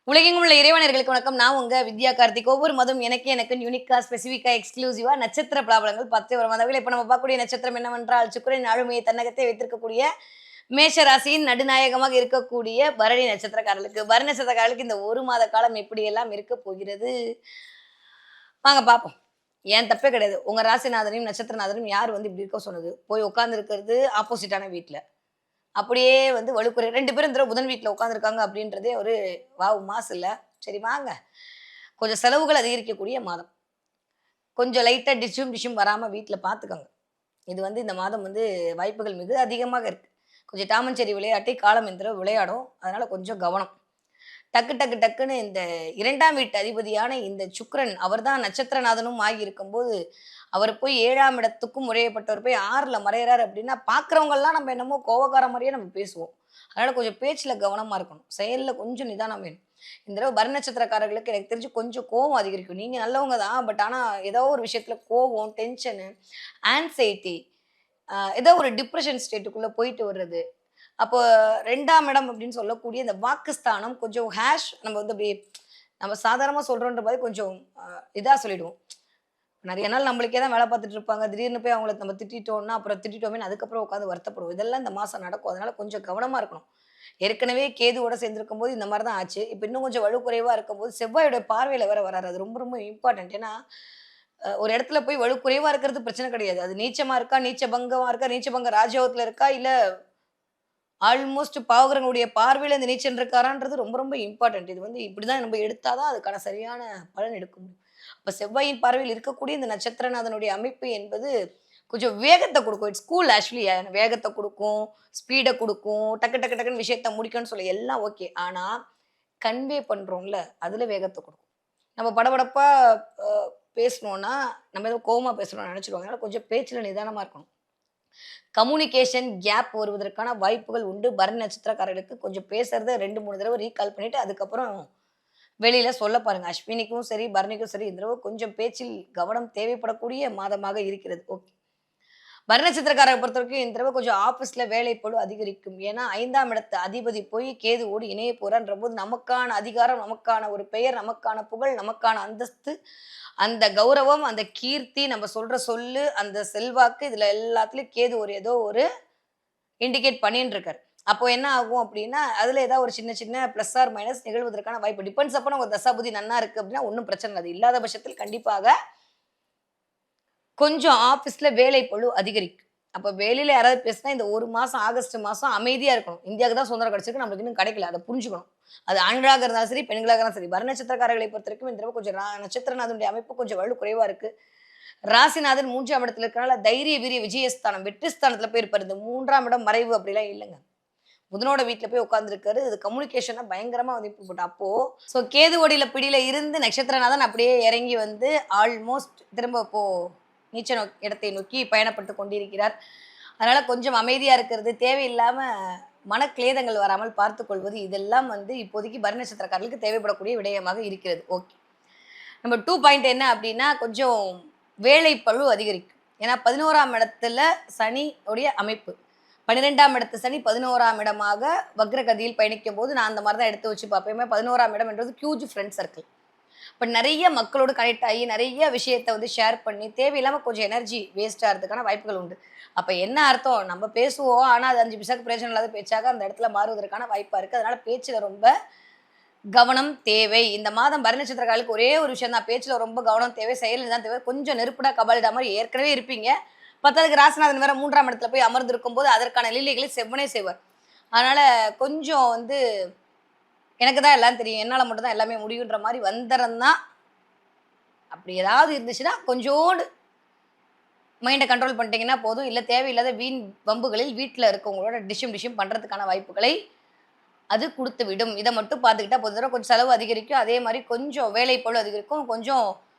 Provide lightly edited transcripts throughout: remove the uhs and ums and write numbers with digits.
உலகெங்கும் உள்ள இறைவனர்களுக்கு வணக்கம். நான் உங்க வித்யா கார்த்திக். ஒவ்வொரு மாதம் எனக்கு யூனிக்கா, ஸ்பெசிஃபிக்கா, எக்ஸ்க்ளூசிவா நட்சத்திர பலாபலங்கள் 10 வரும். அந்த வகையில இப்ப நம்ம பார்க்கக்கூடிய நட்சத்திரம் என்னவென்றால், சுக்கிரன் ஆளுமையை தன்னகத்தே வைத்திருக்கக்கூடிய மேஷ ராசியின் நடுநாயகமாக இருக்கக்கூடிய பரணி நட்சத்திரக்காரர்களுக்கு. பரணி நட்சத்திரக்காரர்களுக்கு இந்த 1 மாத காலம் எப்படியெல்லாம் இருக்க போகிறது? வாங்க பார்ப்போம். ஏன் தப்பே கிடையாது. உங்க ராசிநாதனையும், நட்சத்திரநாதனையும் யார் வந்து இப்படி இருக்க சொன்னது? போய் உட்கார்ந்து இருக்கிறது ஆப்போசிட்டான வீட்ல. அப்படியே வந்து வலுக்குறை 2 பேரும் இந்த தடவ புதன் வீட்ல உட்கார்ந்துருக்காங்க அப்படின்றதே ஒரு வாவ்! மாஸ் இல்ல. சரி வாங்க. கொஞ்சம் செலவுகள் அதிகரிக்கக்கூடிய மாதம். கொஞ்சம் லைட்டா டிஷும் வராம வீட்ல பார்த்துக்கங்க. இது வந்து இந்த மாதம் வந்து வாய்ப்புகள் மிக அதிகமாக இருக்கு. கொஞ்சம் டாம் அண்ட் ஜெர்ரி விளையாட்டை காலம் இந்த தடவ விளையாடும். அதனால கொஞ்சம் கவனம். டக்குன்னு இந்த 2ஆம் வீட்டு அதிபதியான இந்த சுக்கிரன், அவர் தான் நட்சத்திரநாதனும் ஆகி இருக்கும்போது, அவர் போய் 7ஆம் இடத்துக்கும் உடையப்பட்டவர் போய் 6ல மறையறாரு அப்படின்னா, பார்க்கிறவங்கலாம் நம்ம என்னமோ கோவக்கார மாரியே நம்ம பேசுவோம். அதனால கொஞ்சம் பேச்சுல கவனமா இருக்கணும். செயல்ல கொஞ்சம் நிதானம் வேணும். இந்த தடவ பரணி நட்சத்திரக்காரர்களுக்கு எனக்கு தெரிஞ்சு கொஞ்சம் கோவம் அதிகரிக்கும். நீங்க நல்லவங்க தான். பட் ஆனா ஏதோ ஒரு விஷயத்துல கோவம், டென்ஷனு, ஆங்ஸைட்டி ஏதோ ஒரு டிப்ரஷன் ஸ்டேட்டுக்குள்ள போயிட்டு வர்றது. அப்போ 2ஆம் இடம் அப்படின்னு சொல்லக்கூடிய இந்த வாக்குஸ்தானம் கொஞ்சம் நம்ம வந்து அப்படியே நம்ம சாதாரணமா சொல்றோன்ற மாரி கொஞ்சம் இதா சொல்லிடுவோம். நெறைய நாள் நம்மளுக்கே தான் வேலை பார்த்துட்டு இருப்பாங்க. திடீர்னு போய் அவங்கள நம்ம திட்டிட்டோம்னா, அப்புறம் திட்டிட்டோமேன்னு அதுக்கப்புறம் உட்காந்து வருத்தப்படுவோம். இதெல்லாம் இந்த மாசம் நடக்கும். அதனால கொஞ்சம் கவனமா இருக்கணும். ஏற்கனவே கேதுவோட சேர்ந்திருக்கும்போது இந்த மாரி தான் ஆச்சு. இப்ப இன்னும் கொஞ்சம் வலுக்குறைவா இருக்கும்போது செவ்வாயோட பார்வையில வேற வராரு. அது ரொம்ப ரொம்ப இம்பார்ட்டன்ட். ஏன்னா, ஒரு இடத்துல போய் வலுக்குறைவா இருக்கிறது பிரச்சனை கிடையாது. அது நீச்சமா இருக்கா, நீச்ச பங்கமா இருக்கா, நீச்ச பங்க ராஜயோகத்துல இருக்கா, இல்ல ஆல்மோஸ்ட் பாவகிரகங்களுடைய பார்வையில இந்த நீச்சல் இருக்காரான்றது ரொம்ப ரொம்ப இம்பார்ட்டன்ட். இது வந்து இப்படிதான் நம்ம எடுத்தா தான் அதுக்கான சரியான பலன் எடுக்க முடியும். அப்ப செவ்வாயின் பார்வையில் இருக்கக்கூடிய இந்த நட்சத்திரநாதனுடைய அமைப்பு என்பது கொஞ்சம் வேகத்த குடுக்கும். இட்ஸ் கூல் ஆக்சுவலி வேகத்த குடுக்கும், ஸ்பீட குடுக்கும், டக்குன்னு விஷயத்த முடிக்கணும்னு சொல்லி எல்லாம் ஓகே. ஆனா, கன்வே பண்றோம்ல, அதுல வேகத்த குடுக்கும். நம்ம படபடப்பா அ பேசுனோம்னா, நம்ம ஏதோ கோவமா பேசுறோம்னு நெனச்சுருவாங்க. அதனால கொஞ்சம் பேச்சுல நிதானமா இருக்கணும். கம்யூனிகேஷன் கேப் வருவதற்கான வாய்ப்புகள் உண்டு. பரணி நட்சத்திரக்காரர்களுக்கு கொஞ்சம் பேசுறத 2, 3 தடவ ரீகால் பண்ணிட்டு, அதுக்கப்புறம் வெளியில சொல்ல பாருங்க. அஸ்வினிக்கும் சரி, பரணிக்கும் சரி, இந்த தடவ கொஞ்சம் பேச்சில் கவனம் தேவைப்படக்கூடிய மாதமாக இருக்கிறது. ஓகே. பரணி நட்சத்திரக்காரர பொறுத்தவரைக்கும் இந்த தடவ கொஞ்சம் ஆஃபீஸ்ல வேலைப்பளு அதிகரிக்கும். ஏன்னா 5ஆம் இடத்து அதிபதி போய் கேதுவோடு இணைய போறான்றபோது, நமக்கான அதிகாரம், நமக்கான ஒரு பெயர், நமக்கான புகழ், நமக்கான அந்தஸ்து, அந்த கௌரவம், அந்த கீர்த்தி, நம்ம சொல்ற சொல்லு, அந்த செல்வாக்கு இதுல எல்லாத்துலயும் கேது ஒரு ஏதோ ஒரு இண்டிகேட் பண்ணின்னு இருக்காரு. அப்போ என்ன ஆகும் அப்டின்னா, அதுல ஏதாவது ஒரு சின்ன சின்ன பிளஸ் ஆர் மைனஸ் நிகழ்வதற்கான வாய்ப்பு. டிபெண்ட்ஸ் அப்பான் உங்க தசாபுதி நன்னா இருக்கு அப்டின்னா ஒண்ணும் பிரச்சனை இல்ல. அது இல்லாத பட்சத்தில் கண்டிப்பாக கொஞ்சம் ஆஃபீஸ்ல வேலைப்பளு அதிகரிக்கும். அப்ப வேலையில யாராவது பேசினா இந்த 1 மாசம் ஆகஸ்ட் மாசம் அமைதியா இருக்கணும். இந்தியாவுக்கு தான் சுதந்திரம் கிடைச்சிருக்கு. நம்மளுக்கு இன்னும் கிடைக்கல. அத புரிஞ்சுக்கணும். அது ஆண்களாக இருந்தாலும் சரி, பெண்களாக இருந்தாலும் சரி. வர நட்சத்திரக்காரர்களை பொறுத்தவரைக்கும் இந்த தடவ கொஞ்சம் நட்சத்திரநாதனுடைய அமைப்பு கொஞ்சம் வலு குறைவா இருக்கு. ராசிநாதன் 3ஆம் இடத்துல இருக்கனால தைரிய, வீரிய, விஜயஸ்தானம், வெற்றி ஸ்தானத்துல போய் இருப்பாரு. இந்த 3ஆம் இடம் மறைவு அப்படிலாம் இல்லங்க. புதனோட வீட்ல போய் உட்கார்ந்திருக்காரு. இது கம்யூனிகேஷன பயங்கரமா வந்து இம்ப்ரூவ் பண்ணும். அப்போ கேது ஒடியில பிடியில இருந்து நட்சத்திரநாதன் அப்படியே இறங்கி வந்து ஆல்மோஸ்ட் திரும்ப இப்போ இடத்தை நோக்கி பயணப்பட்டு கொண்டிருக்கிறார். அதனால கொஞ்சம் அமைதியா இருக்கிறது, தேவையில்லாம மனக்லேதங்கள் வராமல் பார்த்துக் கொள்வது, இதெல்லாம் வந்து இப்போதைக்கு பரணி நட்சத்திரக்காரர்களுக்கு தேவைப்படக்கூடிய விடயமாக இருக்கிறது. ஓகே. நம்பர் 2 பாயிண்ட் என்ன அப்டின்னா, கொஞ்சம் வேலைப்பளு அதிகரிக்கும். ஏன்னா 11ஆம் இடத்துல சனி உடைய அமைப்பு. 12ஆம் இடத்து சனி 11ஆம் இடமாக வக்ரகதியில் பயணிக்கும்போது, நான் அந்த மாரி தான் எடுத்து வச்சு பார்ப்பேன். 11ஆம் இடம் என்றது ஹியூஜ் ஃப்ரெண்ட் சர்க்கிள். இப்ப நெறைய மக்களோட கனெக்ட் ஆகி, நெறைய விஷயத்த வந்து ஷேர் பண்ணி, தேவையில்லாம கொஞ்சம் எனர்ஜி வேஸ்ட் ஆறதுக்கான வாய்ப்புகள் உண்டு. அப்ப என்ன அர்த்தம்? நம்ம பேசுவோம். ஆனா, அது 5 பைசாக்கு பிரயோஜனம் இல்லாத பேச்சாக அந்த இடத்துல மாறுவதற்கான வாய்ப்பா இருக்கு. அதனால பேச்சுல ரொம்ப கவனம் தேவை. இந்த மாதம் பரணி நட்சத்திரக்காரர்களுக்கு ஒரே ஒரு விஷயம் தான். பேச்சுல ரொம்ப கவனம் தேவை. செயலில் தான் தேவை. கொஞ்சம் நெருப்புடா கபாலிடா மாரி ஏற்கனவே இருப்பீங்க. பத்தாததுக்கு ராசிநாதன் வேற 3ஆம் இடத்துல போய் அமர்ந்திருக்கும்போது, அதற்கான லீலைகளை செவ்வனே செய்வார். அதனால கொஞ்சம் வந்து எனக்கு தான் எல்லாம் தெரியும். என்னால மட்டும் தான் எல்லாமே முடியுன்ற மாரி வந்தரம் தான். அப்படி ஏதாவது இருந்துச்சுன்னா, கொஞ்சோண்டு மைண்ட கண்ட்ரோல் பண்ணிட்டீங்கன்னா போதும். இல்ல தேவையில்லாத வீண் வம்புகளில் வீட்ல இருக்கவங்களோட டிஷும் பண்றதுக்கான வாய்ப்புகளை அது குடுத்து விடும். இத மட்டும் பார்த்துக்கிட்டா போதும். தடவ கொஞ்சம் செலவு அதிகரிக்கும். அதே மாரி கொஞ்சம் வேலைப்பளு அதிகரிக்கும். கொஞ்சம்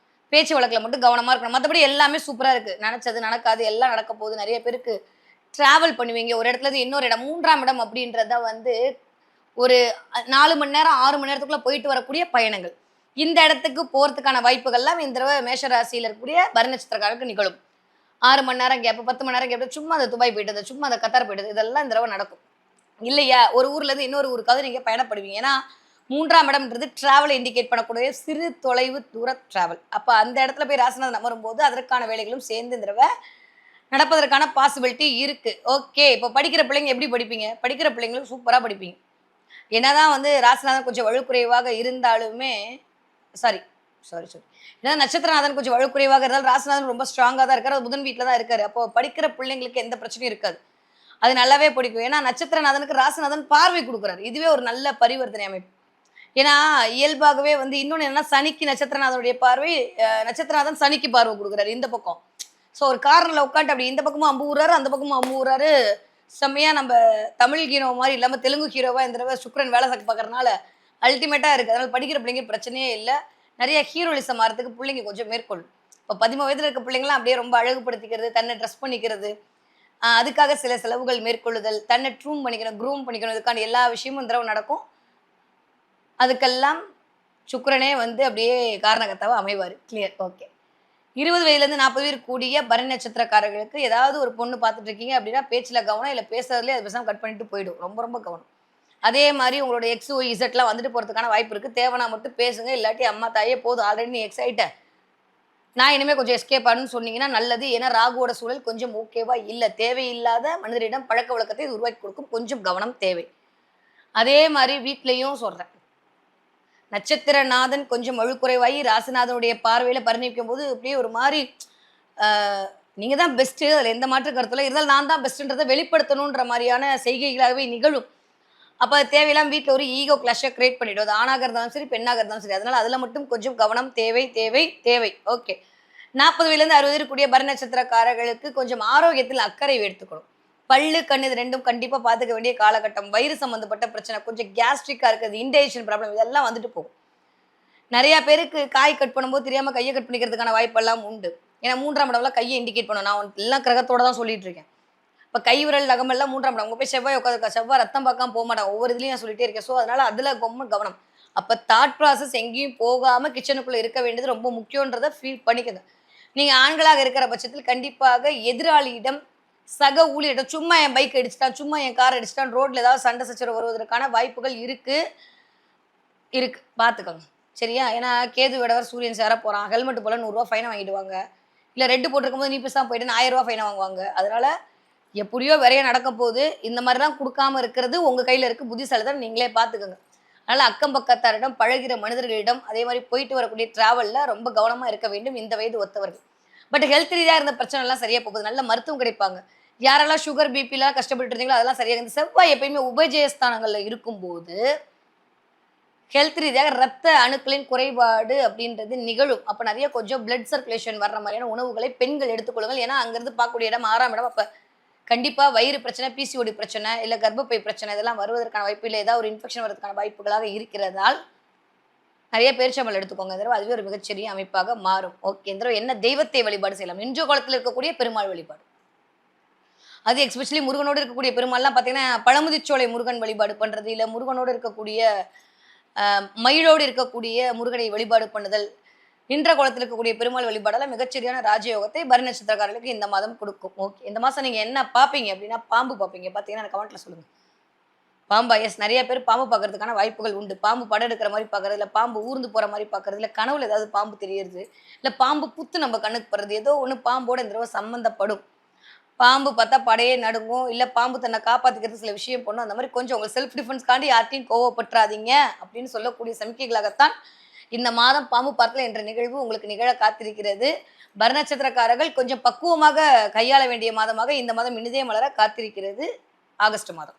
பேச்சு வழக்குல மட்டும் கவனமா இருக்கணும். மத்தபடி எல்லாமே சூப்பரா இருக்கு. நெனச்சது நடக்காது. எல்லாம் நடக்க போகுது. நெறைய பேருக்கு டிராவல் பண்ணுவீங்க. ஒரு இடத்துல இருந்து இன்னொரு இடம். 3ஆம் இடம் அப்படின்றத வந்து ஒரு 4 மணி நேரம், 6 மணி நேரத்துக்குள்ள போயிட்டு வரக்கூடிய பயணங்கள். இந்த இடத்துக்கு போறதுக்கான வாய்ப்புகள்லாம் இந்த தடவ மேஷ ராசியில இருக்கக்கூடிய பரணி நட்சத்திரக்காரருக்கு நிகழும். 6 மணி நேரம் கேப், 10 மணி நேரம் கேப், சும்மா அந்த துபாய் போயிட்டது, சும்மா அந்த கத்தார் போயிட்டது. இதெல்லாம் இந்த தடவ நடக்கும். இல்லையா, ஒரு ஊர்ல இருந்து இன்னொரு ஊருக்காவது நீங்க பயணப்படுவீங்க. ஏன்னா, 3ஆம் இடம்ன்றது டிராவலை இண்டிகேட் பண்ணக்கூடிய சிறு தொலைவு தூர டிராவல். அப்ப அந்த இடத்துல போய் ராசிநாதன் அமரும்போது, அதற்கான வேலைகளும் சேர்ந்து இந்த தடவ நடப்பதற்கான பாசிபிலிட்டி இருக்கு. ஓகே. இப்போ படிக்கிற பிள்ளைங்க எப்படி படிப்பீங்க? படிக்கிற பிள்ளைங்களும் சூப்பரா படிப்பீங்க. என்னதான் வந்து ராசிநாதன் கொஞ்சம் வலுக்குறைவாக இருந்தாலுமே சாரி, சாரி. ஏன்னா நட்சத்திரநாதன் கொஞ்சம் வலுக்குறைவாக இருந்தாலும் ராசிநாதன் ரொம்ப ஸ்ட்ராங்கா தான் இருக்காரு. அது புதன் வீட்ல தான் இருக்காரு. அப்போ படிக்கிற பிள்ளைங்களுக்கு எந்த பிரச்சனையும் இருக்காது. அது நல்லாவே பிடிக்கும். ஏன்னா நட்சத்திரநாதனுக்கு ராசிநாதன் பார்வை குடுக்குறாரு. இதுவே ஒரு நல்ல பரிவர்த்தனை அமைப்பு. ஏன்னா இயல்பாகவே வந்து இன்னொன்னு என்னன்னா சனிக்கு நட்சத்திரநாதனுடைய பார்வை நட்சத்திரநாதன் சனிக்கு பார்வை குடுக்குறாரு இந்த பக்கம். ஸோ ஒரு கார்னர்ல உட்காந்துட்டு அப்படி இந்த பக்கமும் அம்பு ஊறாரு, அந்த பக்கமும் அம்பு ஊறாரு. செம்மையா நம்ம தமிழ் ஹீரோ மாரி இல்லாம தெலுங்கு ஹீரோவா இந்த தடவ சுக்ரன் வேலை பார்க்கறனால அல்டிமேட்டா இருக்கு. அதனால படிக்கிற பிள்ளைங்க பிரச்சனையே இல்ல. நெறைய ஹீரோயிசம் ஆறதுக்கு பிள்ளைங்க கொஞ்சம் மேற்கொள்ளும். இப்போ 13 வயதுல இருக்க பிள்ளைங்கலாம் அப்படியே ரொம்ப அழகுபடுத்திக்கிறது, தன்னை ட்ரெஸ் பண்ணிக்கிறது, அதுக்காக சில செலவுகள் மேற்கொள்ளுதல், தன்னை க்ரூம் பண்ணிக்கணும். இதுக்கான எல்லா விஷயமும் இந்த தடவ நடக்கும். அதுக்கெல்லாம் சுக்கிரனே வந்து அப்படியே காரணகர்த்தாவா அமைவாரு. கிளியர். ஓகே. 20 வயதிலேருந்து 40 வயது கூடிய பரணி நட்சத்திரக்காரர்களுக்கு ஏதாவது ஒரு பொண்ணு பார்த்துட்டு இருக்கீங்க அப்படின்னா, பேச்சுல கவனம், இல்ல பேசுறதுலயே அது பேசாம கட் பண்ணிட்டு போயிடும். ரொம்ப ரொம்ப கவனம். அதே மாரி உங்களோட எக்ஸ், ஒய், இசட்லாம் வந்துட்டு போறதுக்கான வாய்ப்பு இருக்கு. தேவைனா மட்டும் பேசுங்க. இல்லாட்டி அம்மா, தாயே போதும் ஆல்ரெடி நீ எக்ஸ் ஆயிட்ட. நான் இனிமே கொஞ்சம் எஸ்கேப் ஆகணும்னு சொன்னீங்கன்னா நல்லது. ஏன்னா ராகுவோட சூழல் கொஞ்சம் ஓகேவா இல்ல. தேவையில்லாத மனிதரிடம் பழக்கவழக்கத்தை இது உருவாக்கி கொடுக்கும். கொஞ்சம் கவனம் தேவை. அதே மாரி வீட்லயும் சொல்றேன். நட்சத்திரநாதன் கொஞ்சம் வலுக்குறைவாகி ராசிநாதனுடைய பார்வையில பரிணமிக்கும்போது அப்படியே ஒரு மாரி ஆ நீங்க தான் பெஸ்ட்டு. அதுல எந்த மாற்று கருத்தும் இல்ல. இருந்தாலும் நான் தான் பெஸ்ட்டுன்றத வெளிப்படுத்தணுன்ற மாரியான செய்கைகளாகவே நிகழும். அப்ப அது தேவையில்லாம வீட்ல ஒரு ஈகோ கிளாஷ கிரியேட் பண்ணிடும். அது ஆணாக இருந்தாலும் சரி, பெண்ணாக இருந்தாலும் சரி. அதனால அதுல மட்டும் கொஞ்சம் கவனம் தேவை, தேவை, தேவை. ஓகே. 40 வயதிலிருந்து 60 இருக்கக்கூடிய பரணி நட்சத்திரக்காரர்களுக்கு கொஞ்சம் ஆரோக்கியத்தில் அக்கறை எடுத்துக்கணும். பல்லு, கண் இது 2ம் கண்டிப்பா பார்த்துக்க வேண்டிய காலகட்டம். வயிறு சம்மந்தப்பட்ட பிரச்சனை, கொஞ்சம் கேஸ்ட்ரிக்கா இருக்கிறது, இன்டைஜஷன் ப்ராப்ளம் இதெல்லாம் வந்துட்டு போகும். நெறைய பேருக்கு காய் கட் பண்ணும்போது தெரியாம கைய கட் பண்ணிக்கிறதுக்கான வாய்ப்பெல்லாம் உண்டு. ஏன்னா 3ஆம் இடம்லாம் கைய இண்டிகேட் பண்ணும். நான் எல்லாம் கிரகத்தோட தான் சொல்லிட்டு இருக்கேன். இப்ப கை விரல் நகமெல்லாம் 3ஆம் இடம். அங்க போய் செவ்வாய் உட்காந்துருக்கா. செவ்வாய் ரத்தம் பார்க்காம போமாட்டான். ஒவ்வொரு இதுலயும் நான் சொல்லிட்டே இருக்கேன். ஸோ அதனால அதுல ரொம்ப கவனம். அப்ப தாட் ப்ராசஸ் எங்கேயும் போகாம கிச்சனுக்குள்ள இருக்க வேண்டியது ரொம்ப முக்கியன்றத ஃபீல் பண்ணிக்கங்க. நீங்க ஆண்களாக இருக்கிற பட்சத்தில் கண்டிப்பாக எதிராளியிடம், சக ஊழியரிடம் சும்மா என் பைக் அடிச்சுட்டான், சும்மா என் கார் அடிச்சுட்டான், ரோட்ல ஏதாவது சண்டை சச்சரவு வருவதற்கான வாய்ப்புகள் இருக்கு. இருக்கு. பார்த்துக்கோங்க. சரியா? ஏன்னா கேது விடவர் சூரியன் சேர போறான். ஹெல்மெட் போல ரூ. 100 ஃபைன வாங்கிடுவாங்க. இல்ல ரெட் போட்டிருக்கும்போது நீ பேசாம போயிட்டேன்னு ரூ. 1000 ஃபைன வாங்குவாங்க. அதனால எப்படியோ விரையம் நடக்க போகுது. இந்த மாரிலாம் குடுக்காம இருக்கிறது உங்க கையில இருக்கு. புத்திசாலித்தனம் நீங்களே பார்த்துக்கங்க. அதனால அக்கம் பக்கத்தாரிடம், பழகுற மனிதர்களிடம், அதே மாரி போயிட்டு வரக்கூடிய டிராவல்ல ரொம்ப கவனமா இருக்க வேண்டும் இந்த வயது ஒத்தவர்கள். பட் ஹெல்த் ரீதியா இருந்த பிரச்சனைலாம் சரியா போகுது. நல்ல மருத்துவம் கிடைப்பாங்க. யாரெல்லாம் சுகர், பிபிலாம் கஷ்டப்பட்டுட்டு இருந்தீங்களோ அதெல்லாம் சரியாகும். இந்த செவ்வாய் எப்பயுமே உபஜயஸ்தானங்கள்ல இருக்கும்போது ஹெல்த் ரீதியாக ரத்த அணுக்களின் குறைபாடு அப்படின்றது நிகழும். அப்ப நெறைய கொஞ்சம் பிளட் சர்க்குலேஷன் வர்ற மாதிரியான உணவுகளை பெண்கள் எடுத்துக்கொள்ளுங்கள். ஏன்னா, அங்கிருந்து பார்க்கக்கூடிய இடம் 6ஆம் இடம். அப்ப கண்டிப்பா வயிறு பிரச்சனை, பிசிஓடி பிரச்சனை, இல்ல கர்ப்பப்பை பிரச்சனை இதெல்லாம் வருவதற்கான வாய்ப்பு, இல்ல ஏதாவது ஒரு இன்ஃபெக்ஷன் வரதுக்கான வாய்ப்புகளாக இருக்கிறதால், நெறைய பேரிச்சம்பழம் எடுத்துக்கோங்க. இந்த தடவ அதுவே ஒரு மிகச்சிறிய அமைப்பாக மாறும். ஓகே. இந்த தடவ என்ன தெய்வத்தை வழிபாடு செய்யலாம்? இன்றைய காலத்துல இருக்கக்கூடிய பெருமாள் வழிபாடு. அது எஸ்பெஷலி முருகனோடு இருக்கக்கூடிய பெருமாள்லாம் பார்த்தீங்கன்னா, பழமுதிர்ச்சோலை முருகன் வழிபாடு பண்றது, இல்ல முருகனோடு இருக்கக்கூடிய மயிலோடு இருக்கக்கூடிய முருகனை வழிபாடு பண்ணுதல், நின்ற கோலத்தில் இருக்கக்கூடிய பெருமாள் வழிபாடெல்லாம் மிகச்சரியான ராஜயோகத்தை பரணி நட்சத்திரக்காரர்களுக்கு இந்த மாதம் கொடுக்கும். ஓகே. இந்த மாசம் நீங்க என்ன பார்ப்பீங்க அப்படின்னா, பாம்பு பார்ப்பீங்க. பார்த்தீங்கன்னா எனக்கு கமெண்ட்ல சொல்லுங்க. பாம்பா? எஸ். நெறைய பேர் பாம்பு பார்க்கறதுக்கான வாய்ப்புகள் உண்டு. பாம்பு படம் எடுக்கிற மாரி பார்க்கறது, இல்ல பாம்பு ஊர்ந்து போற மாரி பார்க்கறது, இல்ல கனவுல ஏதாவது பாம்பு தெரியறது, இல்ல பாம்பு புத்து நம்ம கண்ணுக்கு படுறது, ஏதோ ஒண்ணு பாம்போட இந்த தடவ சம்மந்தப்படும். பாம்பு பார்த்தா படையே நடுங்கும். இல்ல பாம்பு தன்னை காப்பாத்திக்கிறதுக்கு சில விஷயம் பண்ணும். அந்த மாரி கொஞ்சம் உங்க செல்ஃப் டிஃபென்ஸ்க்காண்டி யார்ட்டயும் கோவப்பட்றாதீங்க அப்படின்னு சொல்லக்கூடிய சமிக்கைகளாகத்தான் இந்த மாதம் பாம்பு பார்த்தல் என்ற நிகழ்வு உங்களுக்கு நிகழ காத்திருக்கிறது. பரணி நட்சத்திரக்காரர்கள் கொஞ்சம் பக்குவமாக கையாள வேண்டிய மாதமாக இந்த மாதம் இனிதே மலர காத்திருக்கிறது ஆகஸ்ட் மாதம்.